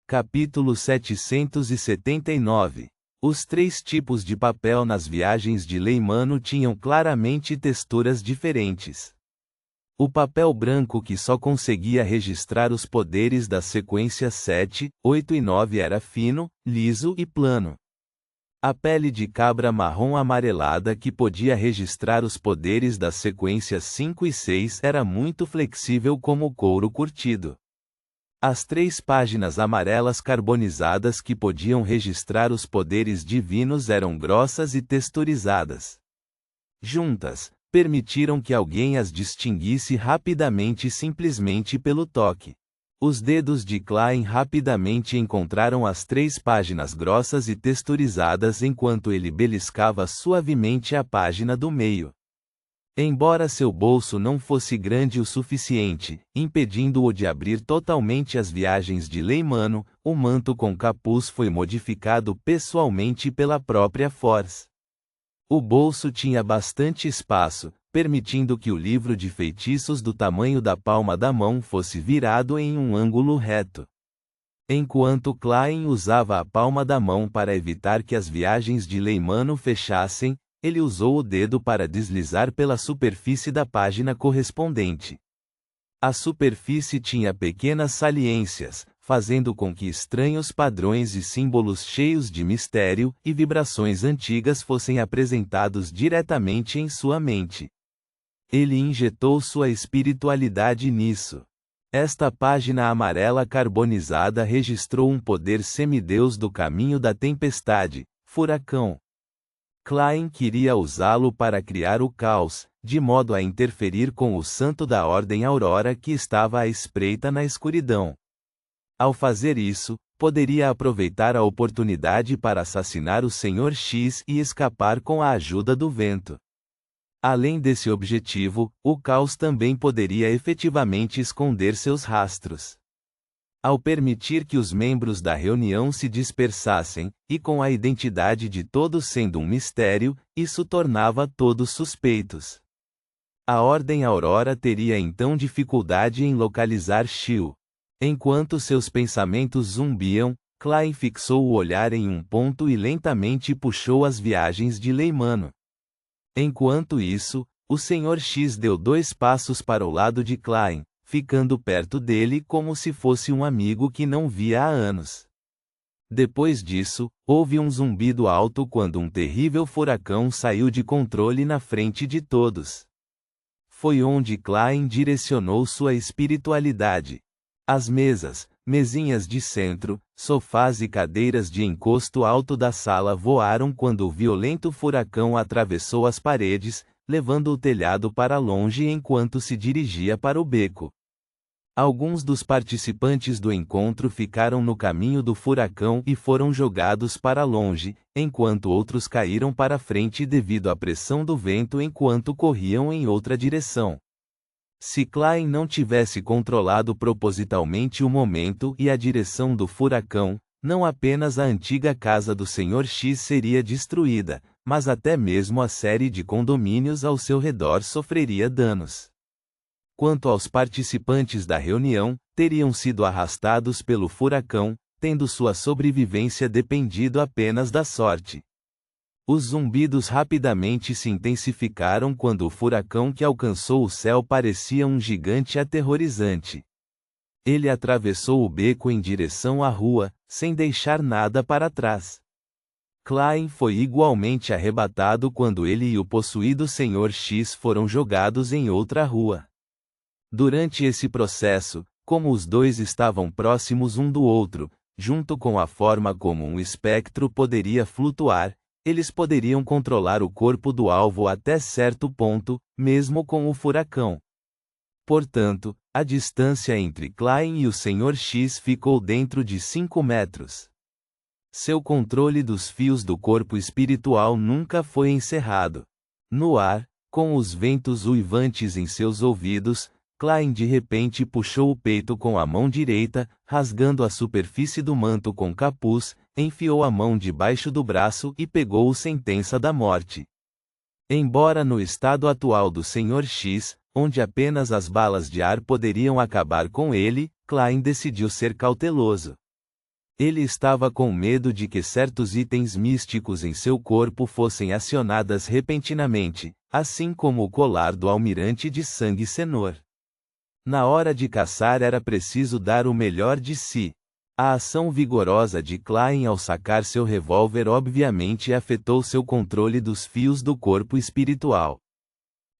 Capítulo 779. Os três tipos de papel nas viagens de Leimano tinham claramente texturas diferentes. O papel branco, que só conseguia registrar os poderes das sequências 7, 8 e 9, era fino, liso e plano. A pele de cabra marrom amarelada, que podia registrar os poderes das sequências 5 e 6, era muito flexível como couro curtido. As três páginas amarelas carbonizadas, que podiam registrar os poderes divinos, eram grossas e texturizadas. Juntas, permitiram que alguém as distinguisse rapidamente simplesmente pelo toque. Os dedos de Klein rapidamente encontraram as três páginas grossas e texturizadas enquanto ele beliscava suavemente a página do meio. Embora seu bolso não fosse grande o suficiente, impedindo-o de abrir totalmente as viagens de Leimano, o manto com capuz foi modificado pessoalmente pela própria Force. O bolso tinha bastante espaço, permitindo que o livro de feitiços do tamanho da palma da mão fosse virado em um ângulo reto. Enquanto Klein usava a palma da mão para evitar que as viagens de Leimano fechassem, ele usou o dedo para deslizar pela superfície da página correspondente. A superfície tinha pequenas saliências, fazendo com que estranhos padrões e símbolos cheios de mistério e vibrações antigas fossem apresentados diretamente em sua mente. Ele injetou sua espiritualidade nisso. Esta página amarela carbonizada registrou um poder semideus do caminho da tempestade, furacão. Klein queria usá-lo para criar o caos, de modo a interferir com o santo da Ordem Aurora que estava à espreita na escuridão. Ao fazer isso, poderia aproveitar a oportunidade para assassinar o Sr. X e escapar com a ajuda do vento. Além desse objetivo, o caos também poderia efetivamente esconder seus rastros. Ao permitir que os membros da reunião se dispersassem, e com a identidade de todos sendo um mistério, isso tornava todos suspeitos. A Ordem Aurora teria então dificuldade em localizar Xiu. Enquanto seus pensamentos zumbiam, Klein fixou o olhar em um ponto e lentamente puxou as viagens de Leimano. Enquanto isso, o Sr. X deu 2 passos para o lado de Klein, ficando perto dele como se fosse um amigo que não via há anos. Depois disso, houve um zumbido alto quando um terrível furacão saiu de controle na frente de todos. Foi onde Klein direcionou sua espiritualidade. As mesas, mesinhas de centro, sofás e cadeiras de encosto alto da sala voaram quando o violento furacão atravessou as paredes, levando o telhado para longe enquanto se dirigia para o beco. Alguns dos participantes do encontro ficaram no caminho do furacão e foram jogados para longe, enquanto outros caíram para frente devido à pressão do vento enquanto corriam em outra direção. Se Klein não tivesse controlado propositalmente o momento e a direção do furacão, não apenas a antiga casa do Sr. X seria destruída, mas até mesmo a série de condomínios ao seu redor sofreria danos. Quanto aos participantes da reunião, teriam sido arrastados pelo furacão, tendo sua sobrevivência dependido apenas da sorte. Os zumbidos rapidamente se intensificaram quando o furacão que alcançou o céu parecia um gigante aterrorizante. Ele atravessou o beco em direção à rua, sem deixar nada para trás. Klein foi igualmente arrebatado quando ele e o possuído Sr. X foram jogados em outra rua. Durante esse processo, como os dois estavam próximos um do outro, junto com a forma como um espectro poderia flutuar, eles poderiam controlar o corpo do alvo até certo ponto, mesmo com o furacão. Portanto, a distância entre Klein e o Sr. X ficou dentro de 5 metros. Seu controle dos fios do corpo espiritual nunca foi encerrado. No ar, com os ventos uivantes em seus ouvidos, Klein de repente puxou o peito com a mão direita, rasgando a superfície do manto com capuz, enfiou a mão debaixo do braço e pegou o Sentença da Morte. Embora no estado atual do Sr. X, onde apenas as balas de ar poderiam acabar com ele, Klein decidiu ser cauteloso. Ele estava com medo de que certos itens místicos em seu corpo fossem acionadas repentinamente, assim como o colar do almirante de sangue Senor. Na hora de caçar era preciso dar o melhor de si. A ação vigorosa de Klein ao sacar seu revólver obviamente afetou seu controle dos fios do corpo espiritual.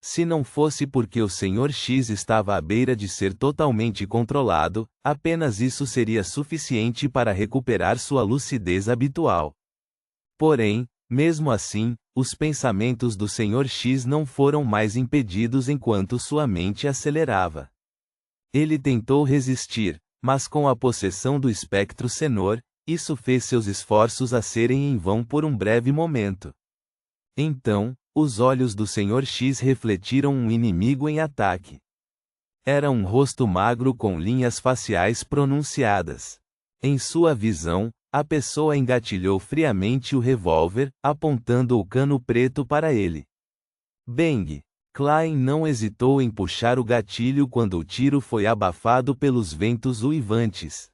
Se não fosse porque o Sr. X estava à beira de ser totalmente controlado, apenas isso seria suficiente para recuperar sua lucidez habitual. Porém, mesmo assim, os pensamentos do Sr. X não foram mais impedidos enquanto sua mente acelerava. Ele tentou resistir, mas com a possessão do espectro Senor, isso fez seus esforços a serem em vão por um breve momento. Então, os olhos do Sr. X refletiram um inimigo em ataque. Era um rosto magro com linhas faciais pronunciadas. Em sua visão, a pessoa engatilhou friamente o revólver, apontando o cano preto para ele. Bang! Klein não hesitou em puxar o gatilho quando o tiro foi abafado pelos ventos uivantes.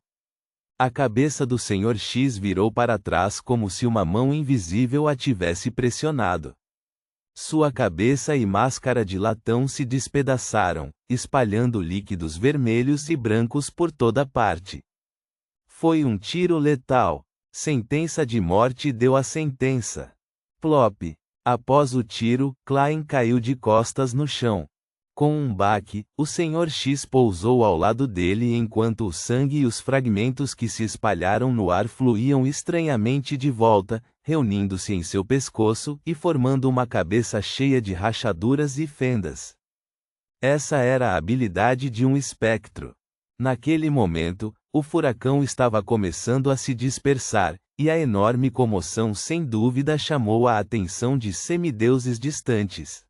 A cabeça do Sr. X virou para trás como se uma mão invisível a tivesse pressionado. Sua cabeça e máscara de latão se despedaçaram, espalhando líquidos vermelhos e brancos por toda parte. Foi um tiro letal. Sentença de morte deu a sentença. Plop. Após o tiro, Klein caiu de costas no chão. Com um baque, o Sr. X pousou ao lado dele enquanto o sangue e os fragmentos que se espalharam no ar fluíam estranhamente de volta, reunindo-se em seu pescoço e formando uma cabeça cheia de rachaduras e fendas. Essa era a habilidade de um espectro. Naquele momento, o furacão estava começando a se dispersar, e a enorme comoção sem dúvida chamou a atenção de semideuses distantes.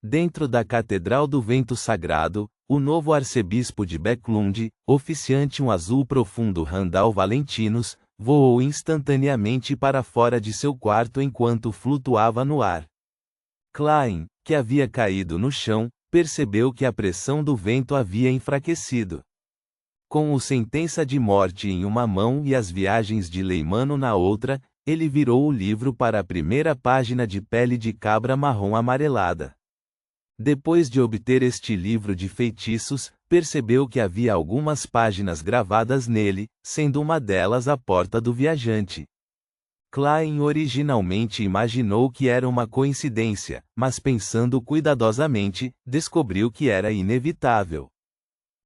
Dentro da Catedral do Vento Sagrado, o novo arcebispo de Backlund, oficiante um azul profundo Randall Valentinos, voou instantaneamente para fora de seu quarto enquanto flutuava no ar. Klein, que havia caído no chão, percebeu que a pressão do vento havia enfraquecido. Com o sentença de morte em uma mão e as viagens de Leimano na outra, ele virou o livro para a primeira página de pele de cabra marrom amarelada. Depois de obter este livro de feitiços, percebeu que havia algumas páginas gravadas nele, sendo uma delas a Porta do Viajante. Klein originalmente imaginou que era uma coincidência, mas pensando cuidadosamente, descobriu que era inevitável.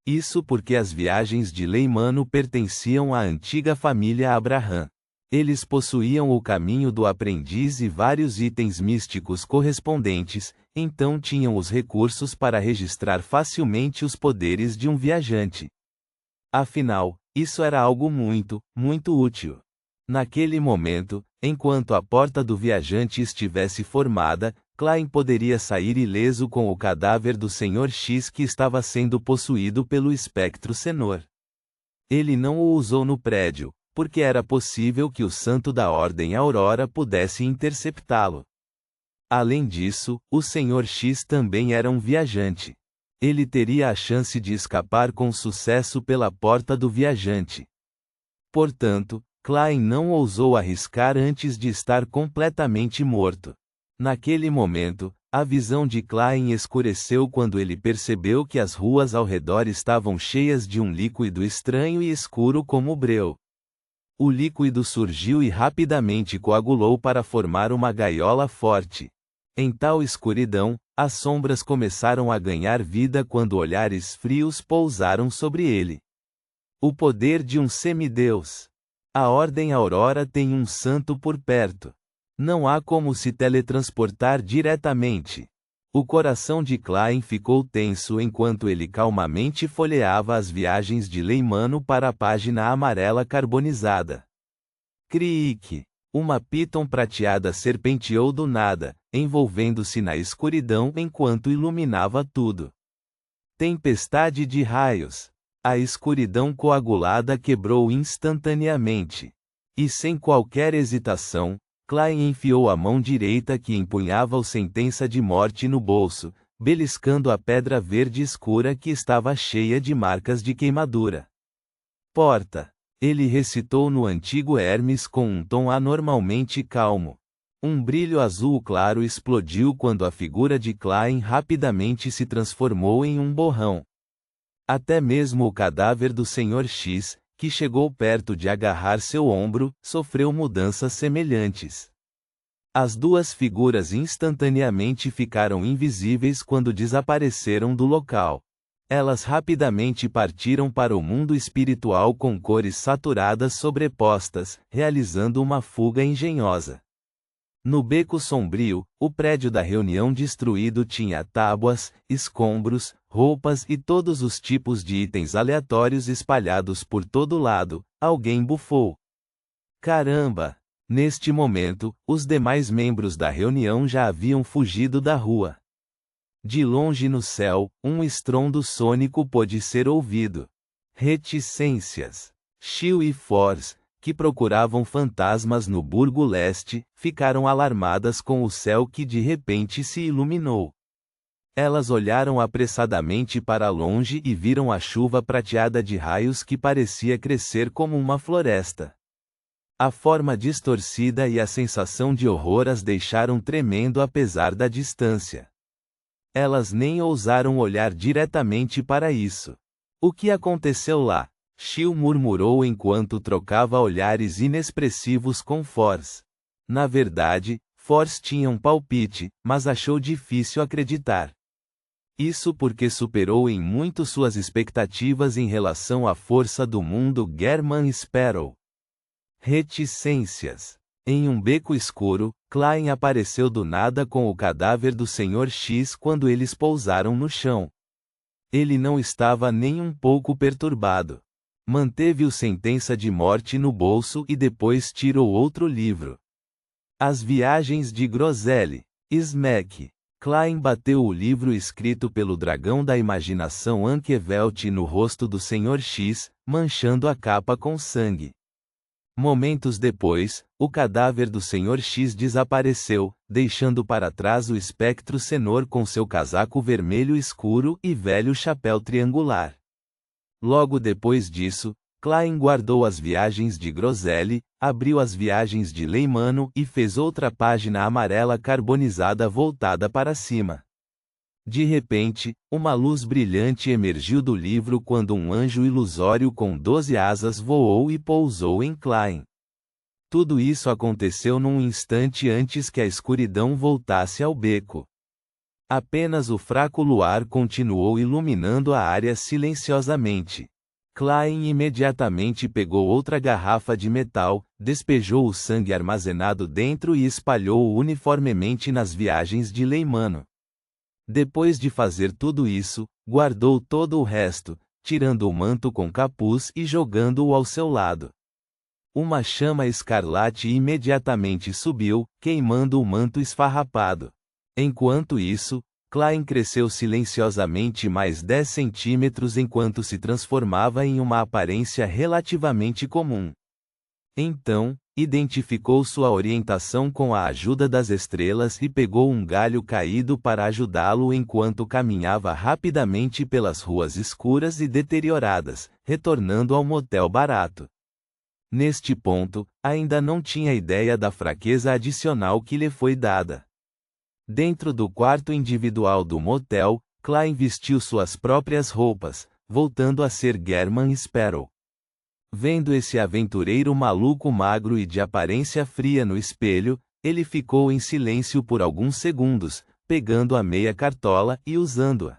Isso porque as viagens de Leimano pertenciam à antiga família Abraham. Eles possuíam o caminho do aprendiz e vários itens místicos correspondentes, então tinham os recursos para registrar facilmente os poderes de um viajante. Afinal, isso era algo muito, muito útil. Naquele momento, enquanto a Porta do Viajante estivesse formada, Klein poderia sair ileso com o cadáver do Sr. X que estava sendo possuído pelo espectro Senor. Ele não o usou no prédio, porque era possível que o Santo da Ordem Aurora pudesse interceptá-lo. Além disso, o Sr. X também era um viajante. Ele teria a chance de escapar com sucesso pela Porta do Viajante. Portanto, Klein não ousou arriscar antes de estar completamente morto. Naquele momento, a visão de Klein escureceu quando ele percebeu que as ruas ao redor estavam cheias de um líquido estranho e escuro como breu. O líquido surgiu e rapidamente coagulou para formar uma gaiola forte. Em tal escuridão, as sombras começaram a ganhar vida quando olhares frios pousaram sobre ele. O poder de um semideus. A Ordem Aurora tem um santo por perto. Não há como se teletransportar diretamente. O coração de Klein ficou tenso enquanto ele calmamente folheava as viagens de Leimano para a página amarela carbonizada. Criique! Uma piton prateada serpenteou do nada, envolvendo-se na escuridão enquanto iluminava tudo. Tempestade de raios. A escuridão coagulada quebrou instantaneamente. E sem qualquer hesitação, Klein enfiou a mão direita que empunhava o sentença de morte no bolso, beliscando a pedra verde escura que estava cheia de marcas de queimadura. Porta. Ele recitou no antigo Hermes com um tom anormalmente calmo. Um brilho azul claro explodiu quando a figura de Klein rapidamente se transformou em um borrão. Até mesmo o cadáver do Sr. X, que chegou perto de agarrar seu ombro, sofreu mudanças semelhantes. As duas figuras instantaneamente ficaram invisíveis quando desapareceram do local. Elas rapidamente partiram para o mundo espiritual com cores saturadas sobrepostas, realizando uma fuga engenhosa. No beco sombrio, o prédio da reunião destruído tinha tábuas, escombros, roupas e todos os tipos de itens aleatórios espalhados por todo lado. Alguém bufou. Caramba! Neste momento, os demais membros da reunião já haviam fugido da rua. De longe no céu, um estrondo sônico pôde ser ouvido. Reticências. Shield e Force, que procuravam fantasmas no Burgo Leste, ficaram alarmadas com o céu que de repente se iluminou. Elas olharam apressadamente para longe e viram a chuva prateada de raios que parecia crescer como uma floresta. A forma distorcida e a sensação de horror as deixaram tremendo apesar da distância. Elas nem ousaram olhar diretamente para isso. O que aconteceu lá? Shield murmurou enquanto trocava olhares inexpressivos com Force. Na verdade, Force tinha um palpite, mas achou difícil acreditar. Isso porque superou em muito suas expectativas em relação à força do mundo German Sparrow. Reticências. Em um beco escuro, Klein apareceu do nada com o cadáver do Sr. X quando eles pousaram no chão. Ele não estava nem um pouco perturbado. Manteve o sentença de morte no bolso e depois tirou outro livro. As Viagens de Groselli. Smack. Klein bateu o livro escrito pelo dragão da imaginação Ankervelt no rosto do Sr. X, manchando a capa com sangue. Momentos depois, o cadáver do Sr. X desapareceu, deixando para trás o espectro Senor com seu casaco vermelho escuro e velho chapéu triangular. Logo depois disso, Klein guardou as Viagens de Groselli, abriu as Viagens de Leimano e fez outra página amarela carbonizada voltada para cima. De repente, uma luz brilhante emergiu do livro quando um anjo ilusório com 12 asas voou e pousou em Klein. Tudo isso aconteceu num instante antes que a escuridão voltasse ao beco. Apenas o fraco luar continuou iluminando a área silenciosamente. Klein imediatamente pegou outra garrafa de metal, despejou o sangue armazenado dentro e espalhou-o uniformemente nas Viagens de Leimano. Depois de fazer tudo isso, guardou todo o resto, tirando o manto com capuz e jogando-o ao seu lado. Uma chama escarlate imediatamente subiu, queimando o manto esfarrapado. Enquanto isso, Klein cresceu silenciosamente mais 10 centímetros enquanto se transformava em uma aparência relativamente comum. Então, identificou sua orientação com a ajuda das estrelas e pegou um galho caído para ajudá-lo enquanto caminhava rapidamente pelas ruas escuras e deterioradas, retornando ao motel barato. Neste ponto, ainda não tinha ideia da fraqueza adicional que lhe foi dada. Dentro do quarto individual do motel, Klein vestiu suas próprias roupas, voltando a ser German Sparrow. Vendo esse aventureiro maluco magro e de aparência fria no espelho, ele ficou em silêncio por alguns segundos, pegando a meia cartola e usando-a.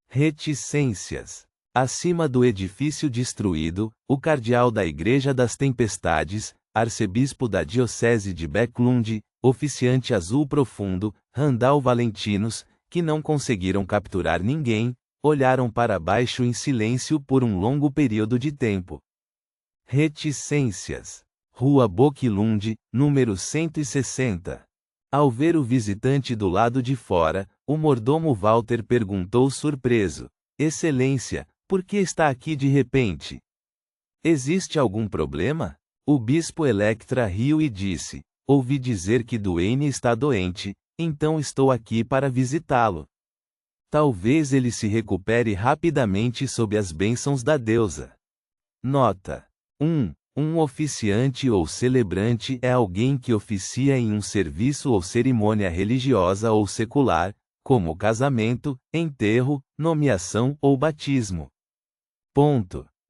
Reticências. Acima do edifício destruído, o cardeal da Igreja das Tempestades, arcebispo da Diocese de Bäcklund, oficiante azul profundo, Randall Valentinos, que não conseguiram capturar ninguém, olharam para baixo em silêncio por um longo período de tempo. Reticências. Rua Bäcklund, número 160. Ao ver o visitante do lado de fora, o mordomo Walter perguntou surpreso: Excelência, por que está aqui de repente? Existe algum problema? O bispo Electra riu e disse: ouvi dizer que Duane está doente, então estou aqui para visitá-lo. Talvez ele se recupere rapidamente sob as bênçãos da deusa. Nota: Um oficiante ou celebrante é alguém que oficia em um serviço ou cerimônia religiosa ou secular, como casamento, enterro, nomeação ou batismo. Ponto.